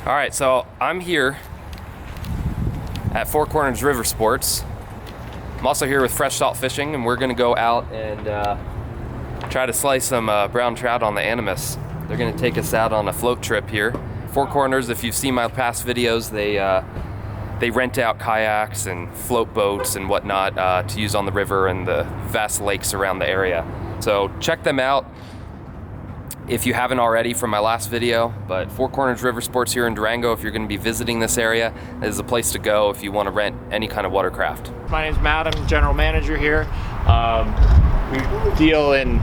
All right, so I'm here at Four Corners River Sports. I'm also here with Fresh Salt Fishing, and we're gonna go out and try to slice some brown trout on the Animas. They're gonna take us out on a float trip here. Four Corners, if you've seen my past videos, they rent out kayaks and float boats and whatnot to use on the river and the vast lakes around the area. So check them out if you haven't already from my last video. But Four Corners River Sports here in Durango, if you're going to be visiting this area, is a place to go if you want to rent any kind of watercraft. My name's Matt, I'm general manager here. We deal in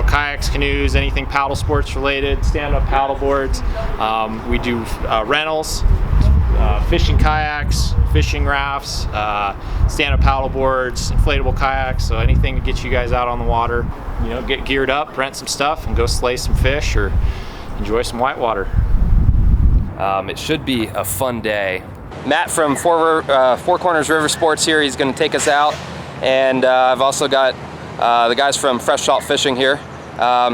kayaks, canoes, anything paddle sports related, stand-up paddle boards. We do rentals, fishing kayaks, fishing rafts, stand-up paddle boards, inflatable kayaks, so anything to get you guys out on the water. Get geared up, rent some stuff, and go slay some fish or enjoy some whitewater. It should be a fun day. Matt from Four Corners River Sports here, he's going to take us out, and I've also got the guys from Fresh Salt Fishing here.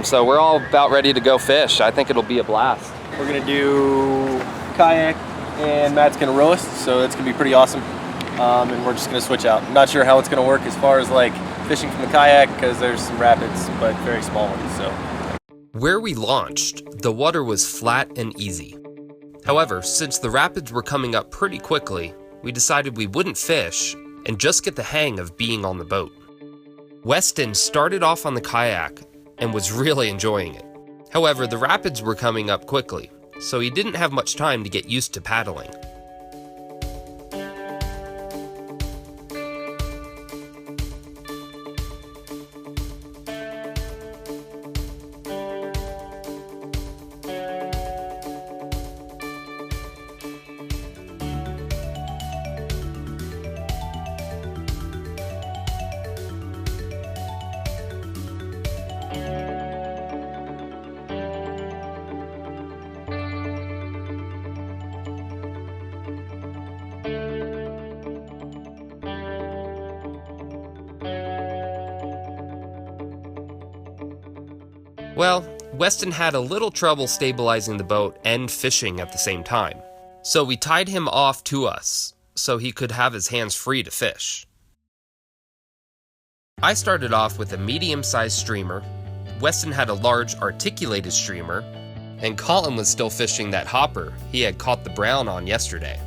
So we're all about ready to go fish. I think it'll be a blast. We're going to do kayak, and Matt's going to row us, so that's going to be pretty awesome. And we're just going to switch out. I'm not sure how it's going to work as far as like fishing from the kayak, because there's some rapids, but very small ones. So where we launched, the water was flat and easy. However, since the rapids were coming up pretty quickly, we decided we wouldn't fish and just get the hang of being on the boat. Weston started off on the kayak and was really enjoying it. However, the rapids were coming up quickly, so he didn't have much time to get used to paddling. Well, Weston had a little trouble stabilizing the boat and fishing at the same time, so we tied him off to us so he could have his hands free to fish. I started off with a medium-sized streamer, Weston had a large articulated streamer, and Colin was still fishing that hopper he had caught the brown on yesterday.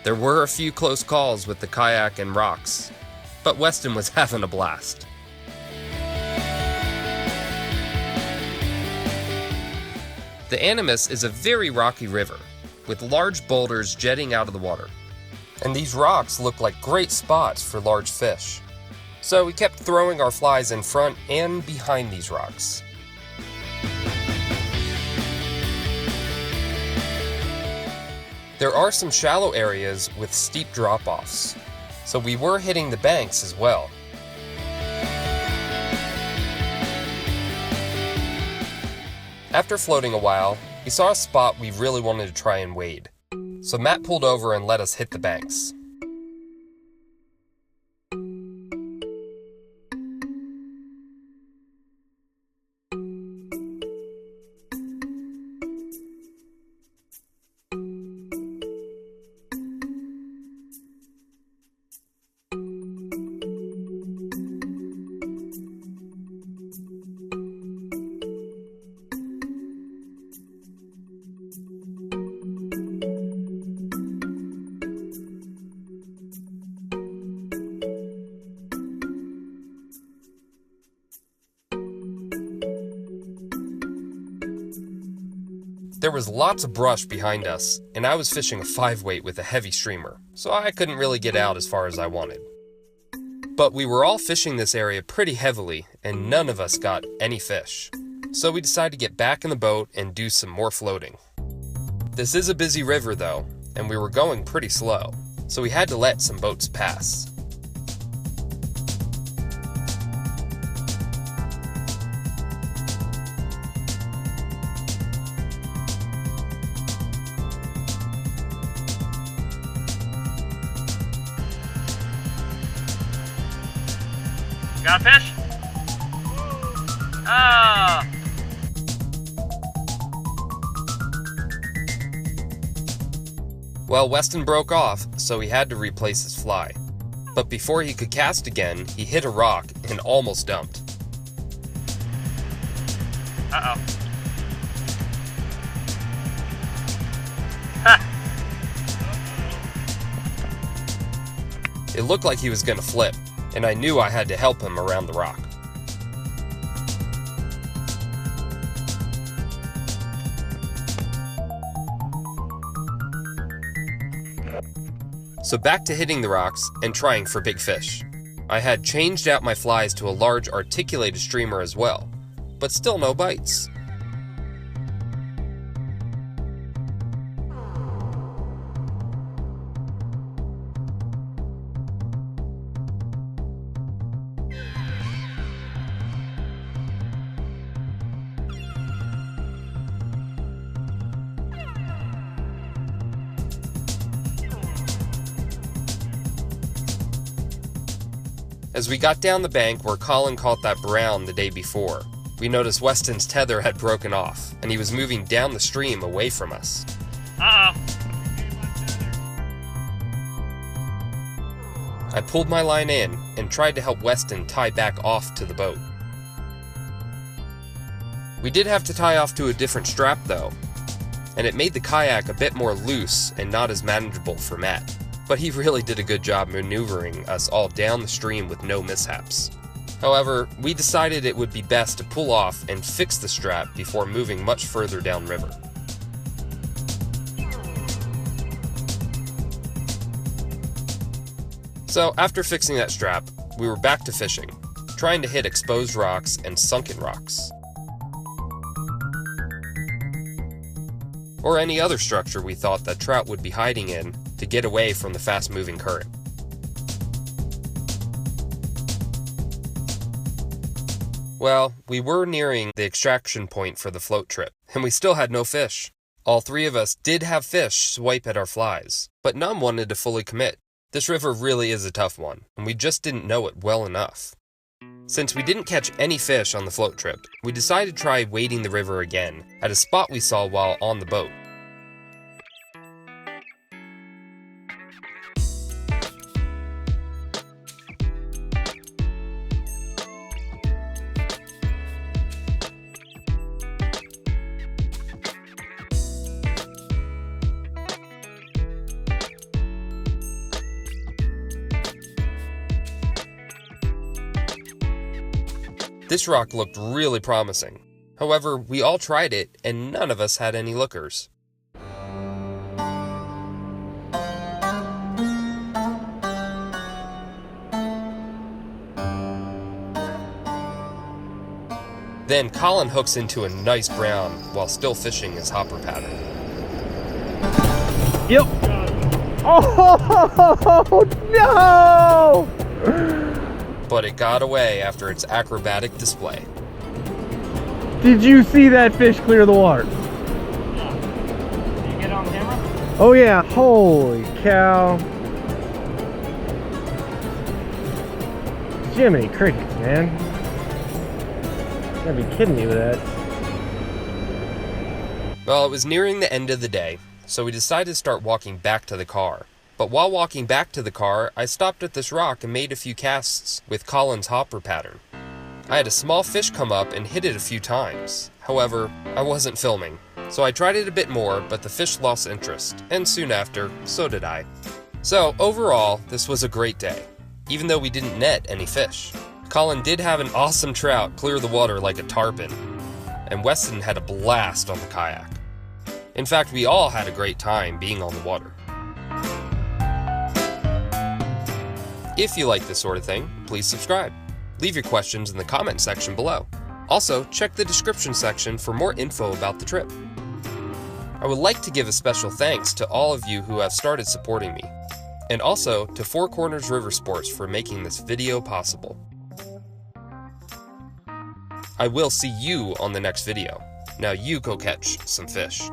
There were a few close calls with the kayak and rocks, but Weston was having a blast. The Animas is a very rocky river, with large boulders jetting out of the water, and these rocks look like great spots for large fish. So we kept throwing our flies in front and behind these rocks. There are some shallow areas with steep drop-offs, so we were hitting the banks as well. After floating a while, we saw a spot we really wanted to try and wade, so Matt pulled over and let us hit the banks. There was lots of brush behind us, and I was fishing a 5-weight with a heavy streamer, so I couldn't really get out as far as I wanted. But we were all fishing this area pretty heavily, and none of us got any fish. So we decided to get back in the boat and do some more floating. This is a busy river though, and we were going pretty slow, so we had to let some boats pass. Got a fish? Ah! Well, Weston broke off, so he had to replace his fly. But before he could cast again, he hit a rock and almost dumped. Uh-oh. Ha! It looked like he was going to flip, and I knew I had to help him around the rock. So back to hitting the rocks and trying for big fish. I had changed out my flies to a large articulated streamer as well, but still no bites. As we got down the bank where Colin caught that brown the day before, we noticed Weston's tether had broken off, and he was moving down the stream away from us. Uh-oh. I pulled my line in and tried to help Weston tie back off to the boat. We did have to tie off to a different strap though, and it made the kayak a bit more loose and not as manageable for Matt. But he really did a good job maneuvering us all down the stream with no mishaps. However, we decided it would be best to pull off and fix the strap before moving much further downriver. So after fixing that strap, we were back to fishing, trying to hit exposed rocks and sunken rocks. Or any other structure we thought that trout would be hiding in to get away from the fast-moving current. Well, we were nearing the extraction point for the float trip, and we still had no fish. All three of us did have fish swipe at our flies, but none wanted to fully commit. This river really is a tough one, and we just didn't know it well enough. Since we didn't catch any fish on the float trip, we decided to try wading the river again at a spot we saw while on the boat. This rock looked really promising. However, we all tried it and none of us had any lookers. Then Colin hooks into a nice brown while still fishing his hopper pattern. Yep. Oh no! But it got away after its acrobatic display. Did you see that fish clear the water? Yeah. Did you get it on camera? Oh yeah, holy cow. Jiminy crickets, man. You gotta be kidding me with that. Well, it was nearing the end of the day, so we decided to start walking back to the car. But while walking back to the car, I stopped at this rock and made a few casts with Colin's hopper pattern. I had a small fish come up and hit it a few times. However, I wasn't filming, so I tried it a bit more, but the fish lost interest, and soon after, so did I. So overall, this was a great day, even though we didn't net any fish. Colin did have an awesome trout clear the water like a tarpon, and Weston had a blast on the kayak. In fact, we all had a great time being on the water. If you like this sort of thing, please subscribe. Leave your questions in the comment section below. Also, check the description section for more info about the trip. I would like to give a special thanks to all of you who have started supporting me, and also to Four Corners River Sports for making this video possible. I will see you on the next video. Now you go catch some fish.